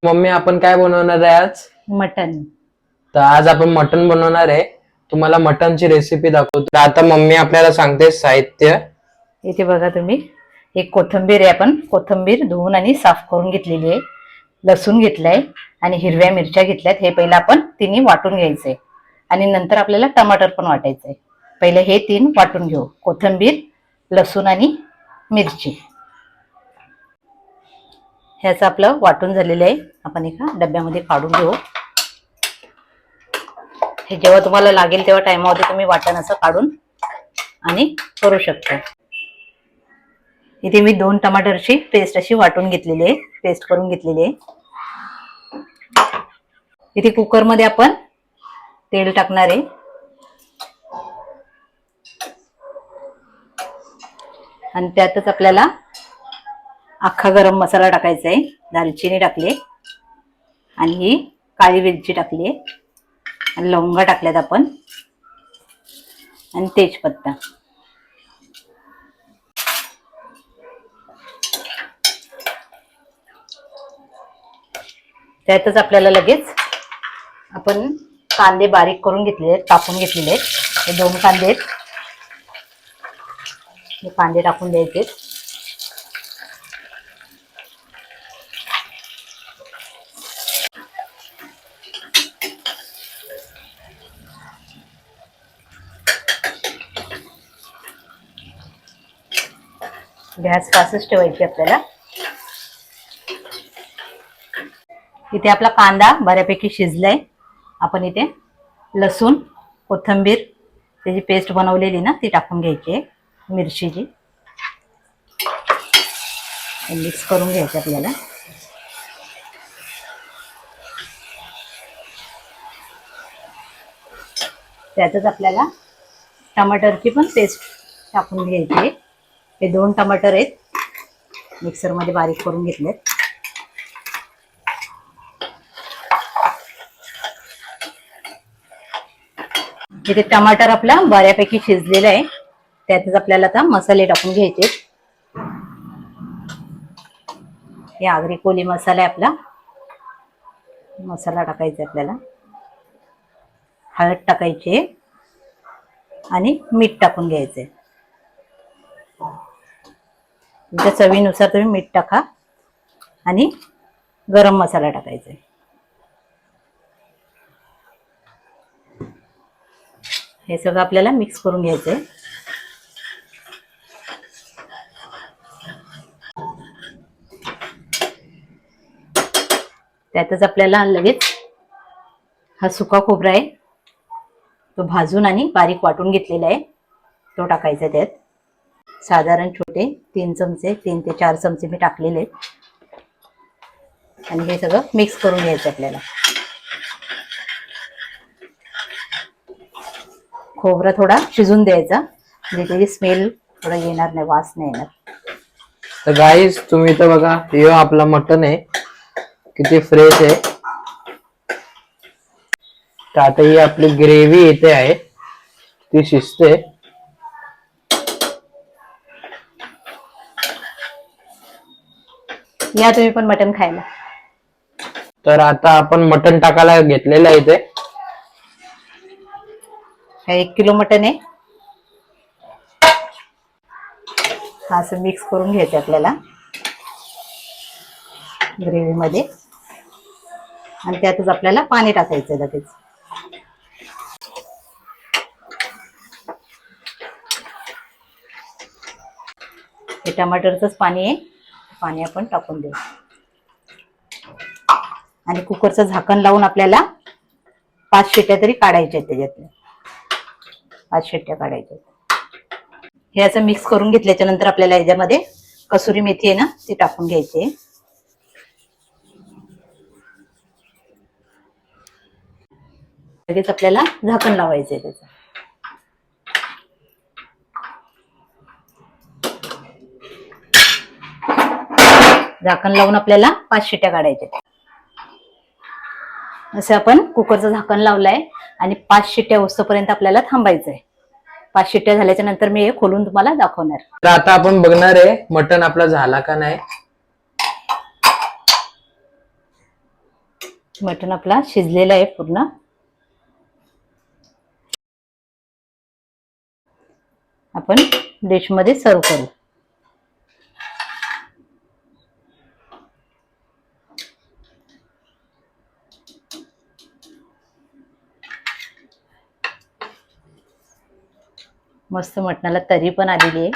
Mummy आपण काय बनवणार आहे आज? मटन. तर आज आपण मटन बनवणार आहे. तुम्हाला मटनची रेसिपी दाखवतो. तर आता मम्मी आपल्याला सांगते साहित्य. इथे बघा तुम्ही, एक कोथिंबीर आहे, आपण कोथिंबीर धुवून आणि साफ करून घेतलेली आहे. लसूण घेतलाय आणि हिरव्या मिरच्या घेतल्यात. हे पहिलं आपण तिन्ही वाटून घ्यायचंय आणि नंतर आपल्याला टमाटर पण वाटायचंय. पहिले हे तीन वाटून घेऊ, कोथिंबीर, लसूण आणि मिरची. ह्याचं आपलं वाटून झालेलं आहे. आपण एका डब्यामध्ये काढून घेऊ. हे जेव्हा तुम्हाला लागेल तेव्हा टाइमामध्ये तुम्ही वाटण असं काढून आणि करू शकता. इथे मी 2 टमाटरची पेस्ट अशी वाटून घेतलेली आहे, पेस्ट करून घेतलेली आहे. इथे कुकर मध्ये आपण तेल टाकणार आहे. आणि त्यातच आपल्याला अख्खा गरम मसाला टाकायचा आहे. दालचिनी टाकली आणि ही काळी वेलची टाकली आणि लवंगा टाकल्यात आपण आणि तेजपत्ता. त्यातच आपल्याला लगेच आपण कांदे बारीक करून घेतलेले आहेत, कापून घेतलेले आहेत. हे 2 कांदे आहेत, हे कांदे टाकून द्यायचे. गॅस फास्टच ठेवायची आपल्याला. इथे आपला कांदा बऱ्यापैकी शिजलाय. आपण इथे लसूण, कोथिंबीर त्याची पेस्ट बनवलेली ना ती टाकून घ्यायची आहे, मिरचीची. मिक्स करून घ्यायचं आपल्याला. त्यातच आपल्याला टमाटरची पण पेस्ट टाकून घ्यायची आहे. हे 2 टमाटर आहेत, मिक्सर मध्ये बारीक करून घेतलेत. इथे टमाटर आपला बऱ्यापैकी शिजलेला आहे. त्यातच आपल्याला आता मसाले टाकून घ्यायचे. हे आगरी कोली मसाला आहे आपला. मसाला टाकायचा आपल्याला. हळद टाकायची आणि मीठ टाकून घ्यायचे. तुमच्या चवीनुसार तुम्ही मीठ टाका आणि गरम मसाला टाकायचा. हे सगळं आपल्याला मिक्स करून घ्यायचंय. त्यातच आपल्याला लगेच हा सुका खोबरा आहे, तो भाजून आणि बारीक वाटून घेतलेला आहे, तो टाकायचा त्यात. साधारण छोटे 3 चमचे, 3 ते 4 चमचे मी टाकलेले आहेत. आणि हे सगळं मिक्स करून घ्यायचं आपल्याला. खोबरा थोडा शिजून द्यायचा, म्हणजे त्याची स्मेल थोडा येणार नाही, वास नाही येणार. तर गाईज तुम्ही तर बघा, हे आपला मटन आहे, किती फ्रेश आहे. तर आता ही आपली ग्रेव्ही येते आहे, ती शिजते. या तुम्ही पण मटन खायला. तर आता आपण मटन टाकायला घेतलेलं आहे. इथे 1 किलो मटन आहे. असं मिक्स करून घ्यायचं आपल्याला ग्रेव्ही मध्ये. आणि त्यातच आपल्याला पाणी टाकायचं लगेच. हे टमाटरचंच पाणी आहे, पाणी आपण टाकून देऊ. आणि कुकरचं झाकण लावून आपल्याला 5 शिट्ट्या तरी काढायच्या. त्याच्यातल्या 5 शिट्ट्या काढायच्या. हे असं मिक्स करून घेतल्याच्या नंतर आपल्याला याच्यामध्ये कसुरी मेथी आहे ना ती टाकून घ्यायची. लगेच आपल्याला झाकण लावायचंय त्याचं. झाकण लावून आपल्याला 5 शिट्ट्या काढायच्या. असं आपण कुकरचं झाकण लावलंय आणि 5 शिट्ट्या होईपर्यंत आपल्याला थांबायचंय. 5 शिट्ट्या झाल्याच्या नंतर मी हे खोलून तुम्हाला दाखवणार. तर आता आपण बघणार आहे मटन आपला झाला का नाही. मटण आपला शिजलेला आहे पूर्ण. आपण डिश मध्ये सर्व करू. मस्त मटणाला तरी पण आलेली आहे.